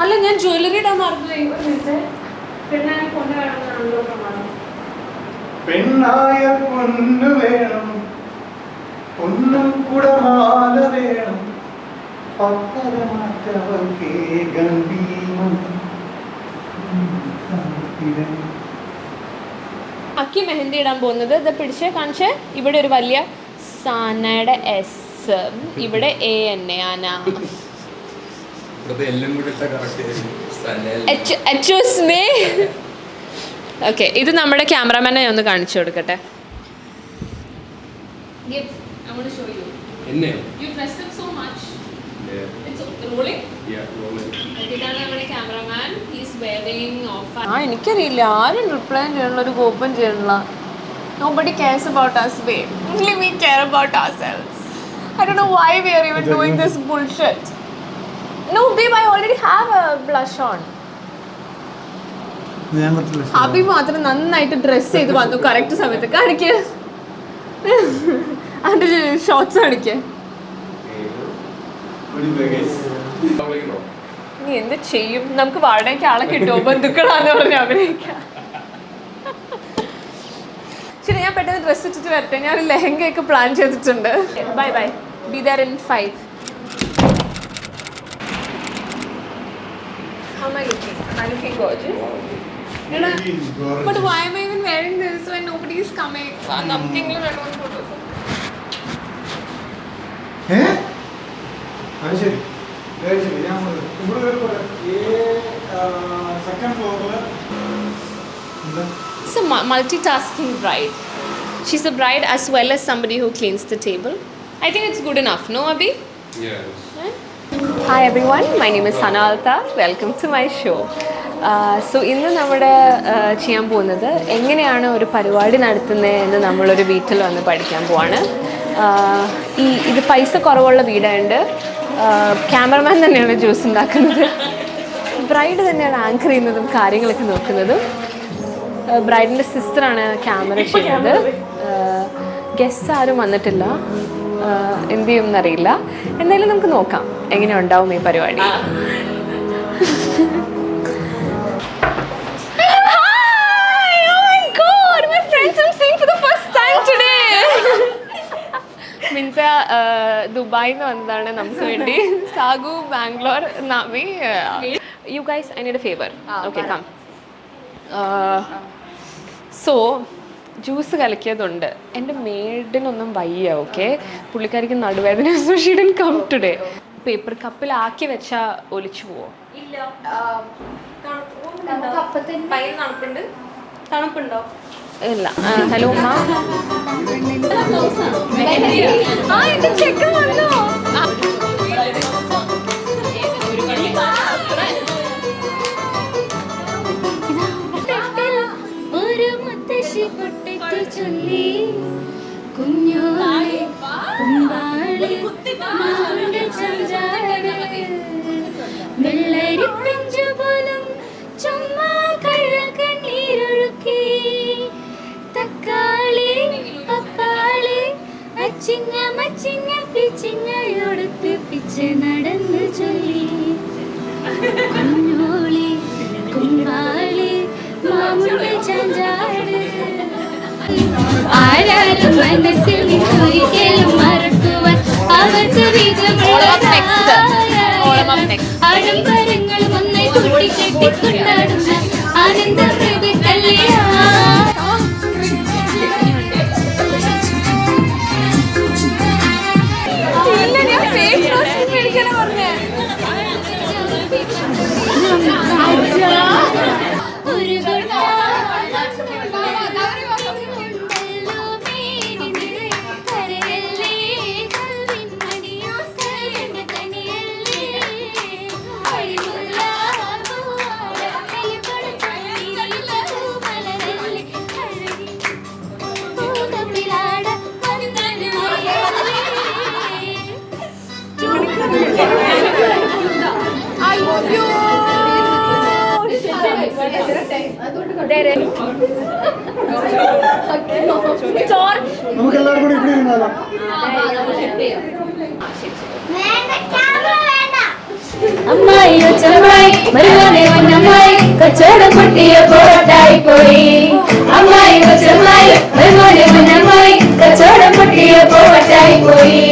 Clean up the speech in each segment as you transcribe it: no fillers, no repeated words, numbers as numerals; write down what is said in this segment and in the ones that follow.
അല്ല ഞാൻ ജ്വല്ലറി ഇടാൻ മറന്നുപോയി. പെണ്ണായ പൊന്നു വേണമെന്നാണല്ലോ പ്രമാണം. പെണ്ണായ പൊന്നു വേണം, പൊന്നും കുടമാല വേണം, പത്തരമാറ്റവൾക്കേ ഗംഭീരം. അക്കി മെഹന്തി ഇടാൻ പോകുന്നത് ഇത് പിടിച്ച് കാണിച്ച്. ഇവിടെ ഒരു വലിയ സാനയുടെ എസ്, ഇവിടെ എ എൻ എ ആന. ഓക്കെ, ഇത് നമ്മുടെ ക്യാമറമാനെ ഒന്ന് കാണിച്ചു കൊടുക്കട്ടെ. എനിക്കറിയില്ല ആരും റിപ്ലൈ ചെയ്യണ ഒരു കോപ്പം ചെയ്യണില്ല. Nobody cares about us, babe. Only we care about ourselves. I don't know why we are even doing this bullshit. No, babe, I already have a blush on. Abi മാത്രം നന്നായിട്ട് ഡ്രസ് ചെയ്ത് വന്നു കറക്റ്റ് സമയത്ത്. കാണിക്ക്, അതിന്റെ ഷോർട്സ് കാണിക്ക്. നീ എന്ത് ചെയ്യും? നമുക്ക് വാടകയ്ക്ക് ആളെ കിട്ടുമോ? ബന്ധുക്കളാന്ന് പറഞ്ഞ് അഭിനയിക്കാം. ശരി, ഞാൻ പെട്ടെന്ന് ഡ്രസ് ഇട്ടിട്ട് വരട്ടെ. ഞാൻ ഒരു ലെഹങ്കയൊക്കെ പ്ലാൻ ചെയ്തിട്ടുണ്ട്. Bye bye, be there in 5. How am I looking? Am I looking gorgeous? But why am I even wearing this when nobody is coming? Nothing. I don't photos. ശരി, ഞാൻ ഇവിടെ സെക്കൻഡ് ഫ്ലോറിൽ. It's a multitasking bride. She's a bride as well as somebody who cleans the table. I think it's good enough, no, Abhi? Yes. Hi everyone, my name is Sana Altaf. Welcome to my show. So ഇന്ന് നമ്മുടെ ചെയ്യാൻ പോകുന്നത് എങ്ങനെയാണ് ഒരു പരിപാടി നടത്തുന്നത് എന്ന് നമ്മളൊരു വീട്ടിൽ വന്ന് പഠിക്കാൻ പോവാണ്. ഇത് പൈസ കുറവുള്ള വീടായതുകൊണ്ട് ക്യാമറമാൻ തന്നെയാണ് ജ്യൂസ് ഉണ്ടാക്കുന്നത്, ബ്രൈഡ് തന്നെയാണ് ആങ്കർ ചെയ്യുന്നതും കാര്യങ്ങളൊക്കെ നോക്കുന്നതും. ബ്രൈഡിൻ്റെ സിസ്റ്ററാണ് ക്യാമറ ചെയ്യുന്നത്. ഗസ്റ്റ് ആരും വന്നിട്ടില്ല, എന്ത് ചെയ്യുമെന്നറിയില്ല. എന്തായാലും നമുക്ക് നോക്കാം എങ്ങനെ ഉണ്ടാവും ഈ പരിപാടി. മീൻസ ദുബായിൽ നിന്ന് വന്നതാണ് നമുക്ക് വേണ്ടി. Sagu, Bangalore, Navi. You guys, I need a favour. Okay, come. So juice കലക്കിയതുണ്ട്. എൻ്റെ മേഡിനൊന്നും വയ്യ. ഓക്കെ, പുള്ളിക്കാരിക്ക് നടുവേദന. So she didn't come today. Paper കപ്പിലാക്കി വെച്ചാൽ ഒലിച്ചു പോവോ? തണുപ്പുണ്ടോ? ഇല്ല. ഹലോ ഉമ്മ. എൻ്റെ ചെക്കൻ വന്നോ? ചൊല്ലി കുഞ്ഞോളെ കുമ്പാളെ മാറുടെ ചഞ്ചാടെ വെള്ളരി പിഞ്ചു പോലും ചുമ്മാ കണ്ണീരൊഴുക്കി തക്കാളി പപ്പാളി അച്ചിങ്ങ മച്ചിങ്ങ പിച്ചിങ്ങയോടത്ത് പിച്ച നടന്ന് ചൊല്ലി കുഞ്ഞോളെ കുമ്പാളി മാമുടെ ചഞ്ചാട് ആരാരും മനസ്സിൽ ഒരിക്കലും മറക്കുവാൻ അവർക്ക് ആഡംബരങ്ങൾ ഒന്നായി കൂട്ടിക്കെട്ടിക്കൊണ്ടാടുന്ന ആനന്ദ അമ്മായിയോ ചെറുമായി മരുമോനെ പൊന്നമ്മായി കച്ചവടം പൊട്ടിയ പോട്ടായി പോയി. അമ്മായി കൊച്ചമ്മായി മരുമോനെ പൊന്നമ്മായി കച്ചവടം പൊട്ടിയ പോട്ടായി പോയി.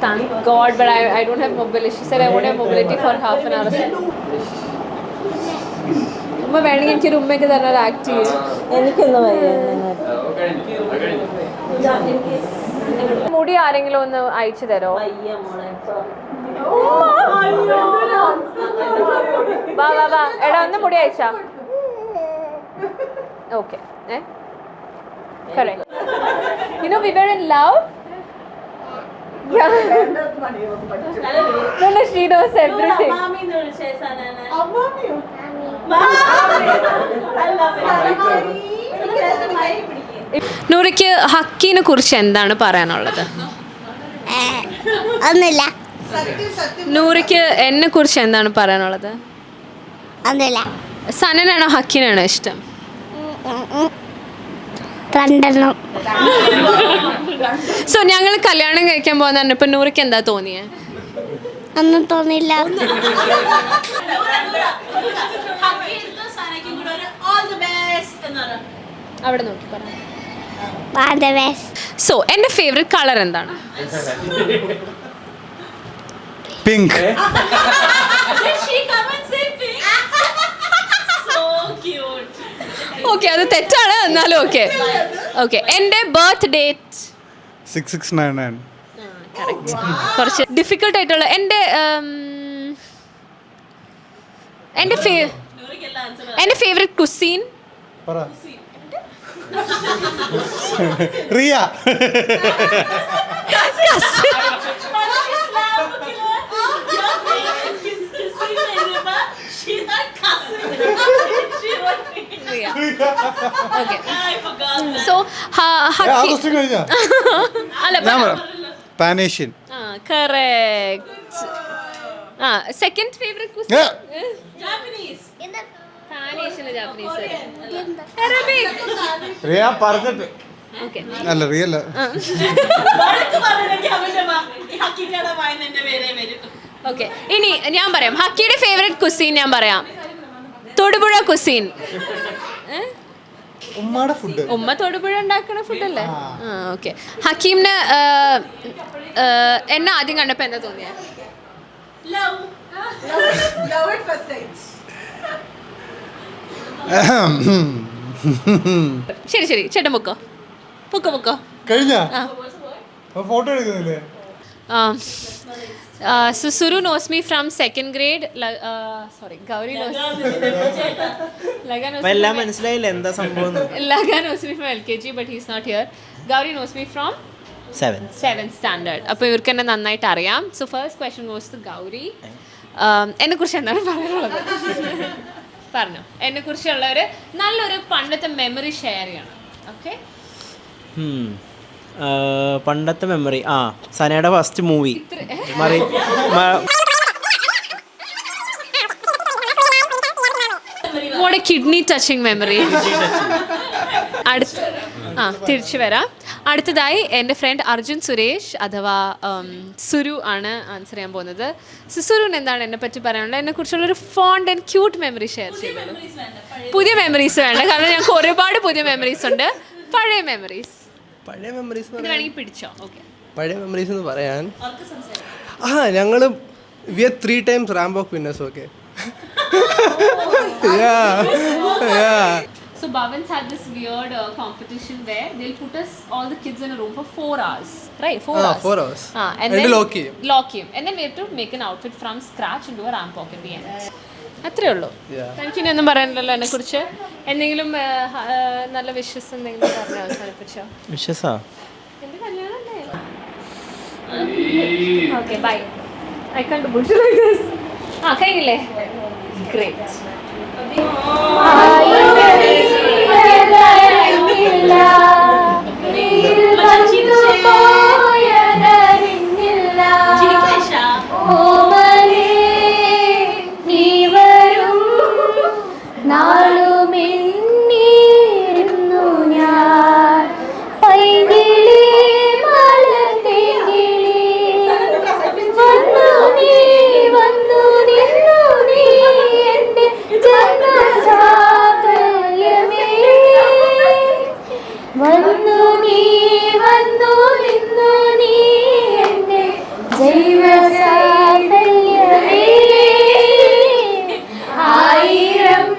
Thank God, but I don't have mobility. She said I won't have mobility for half an hour. ഉമ്മ വേണമെങ്കിൽ എനിക്കൊരു ഉമ്മയൊക്കെ തന്നെ ആക്ട് ചെയ്യും. എനിക്കൊന്നും വയ്യ. മുടി ആരെങ്കിലും ഒന്ന് അയച്ചു തരോ? വയ്യ മോളെ. വാ വാ വാ എടാ ഒന്ന് മുടി അയച്ചാ. Okay. Correct. You know we were in love. Yeah. No, she knows everything. നൂറയ്ക്ക് ഹക്കീനെ കുറിച്ച് എന്താണ് പറയാനുള്ളത്? ഒന്നുമില്ല. നൂറയ്ക്ക് എന്നെ കുറിച്ച് എന്താണ് പറയാനുള്ളത്? ഒന്നുമില്ല. സനനാണോ ഹക്കീനാണോ ഇഷ്ടം? രണ്ടെണ്ണം. സോ ഞങ്ങൾ കല്യാണം കഴിക്കാൻ പോകുന്ന ഇപ്പൊ നൂറയ്ക്ക് എന്താ തോന്നിയേ? ഒന്നും തോന്നിയില്ല. അവിടെ നോക്കി പറ. സോ എന്റെ ഫേവറേറ്റ് കളർ എന്താണ്? പിങ്ക്. ഓക്കെ അത് തെറ്റാണ് എന്നാലും ഓക്കെ. ഓക്കെ എന്റെ ബർത്ത് ഡേറ്റ് 6699. കുറച്ച് ഡിഫിക്കൽട്ട് ആയിട്ടുള്ള എന്റെ favourite cuisine Riya. So pan Asian. Correct. Second favourite cuisine Riya പറഞ്ഞിട്ട് അല്ല റിയ അല്ല. ഓക്കെ ഇനി ഞാൻ പറയാം ഹക്കിയുടെ ഫേവറേറ്റ് കുസീൻ ഞാൻ പറയാം. തൊടുപുഴ കുസീൻ. ഉമ്മയുടെ ഫുഡ്. ഉമ്മ തൊടുപുഴ ഉണ്ടാക്കുന്ന ഫുഡല്ലേ? ഓക്കെ. ഹക്കീമിന് എന്നെ ആദ്യം കണ്ടപ്പോ എന്താ തോന്നിയ? ശരി ശരി ചേട്ടൻ പൊക്കോ പൊക്കോ പൊക്കോ. കഴിഞ്ഞ photo എടുക്കുന്നില്ലേ? So Suru knows me from second grade. Gauri knows. Laga knows me എല്ലാം മനസ്സിലായില്ല എന്താ സംഭവം. Laga knows me from LKG, but he's not here. Gauri knows me from 7th standard. അപ്പോൾ ഇവർക്ക് എന്നെ നന്നായിട്ട് അറിയാം. So first question goes to Gauri. എന്നെ കുറിച്ച് എന്താണ് പറയാനുള്ളത്? പറഞ്ഞോ. എന്നെ കുറിച്ചുള്ള ഒരു നല്ലൊരു പണ്ടത്തെ മെമ്മറി ഷെയർ ചെയ്യണം. ഓക്കെ. പണ്ടത്തെ മെമ്മറി സനയുടെ first movie What a kidney touching memory. തിരിച്ചു വരാം. അടുത്തതായി എൻ്റെ ഫ്രണ്ട് അർജുൻ സുരേഷ് അഥവാ സുരു ആണ് ആൻസർ ചെയ്യാൻ പോകുന്നത്. സുരുവിന് എന്താണ് എന്നെ പറ്റി പറയാനുള്ളത്? എന്നെ കുറിച്ചുള്ളൊരു fond and cute memory share ചെയ്തോളൂ. പുതിയ മെമ്മറീസ് വേണ്ട, കാരണം ഞങ്ങൾക്ക് ഒരുപാട് പുതിയ മെമ്മറീസ് ഉണ്ട്. പഴയ മെമ്മറീസ് വേണമെങ്കിൽ പിടിച്ചോ. ഓക്കെ. പഴയ മെമ്മറീസ് എന്ന് പറയാൻ ഞങ്ങൾ വി ആർ 3 times റാംബോക്ക് winners. Okay. So Bhavan's had this weird competition where they'll put us all the kids in a room for 4 hours, right? 4 hours. 4 hours. And then lock him. And then we have to make an outfit from scratch into a ramp walk at the end. അത്രേ ഉള്ളൂ. എനിക്ക് ഇനി ഒന്നും പറയാനില്ലല്ലോ എന്നെ കുറിച്ച്. എന്തെങ്കിലും നല്ല wishes എന്തെങ്കിലും പറഞ്ഞ് അവസാനിപ്പിച്ചോ? വിശ്വസാ എന്റെ കല്യാണമല്ലേ? Okay, bye. I can't do bullshit like this. കഴിഞ്ഞില്ലേ? ഗ്രേറ്റ്. നാളുമെന്നിരുന്നു ഞാൻ പൈകിളി മലർത്തികിളി വന്നു നിന്നു നീ എൻ്റെ ജന്മസാഫല്യമേ വന്നു നിന്നു നീ എൻ്റെ ജൈവസാഫല്യമേ ആയിരം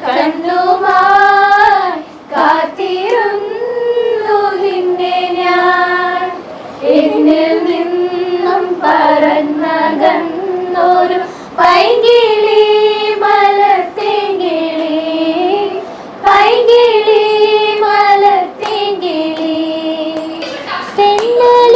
കണ്ണുമായി കാത്തിരുന്നു നിന്നെ ഞാൻ എന്നിൽ നിന്നും പറന്നകന്നൊരു പൈകിളി മലർത്തിങ്കിളി പൈകിളി മലർത്തിങ്കിളി തെന്നൽ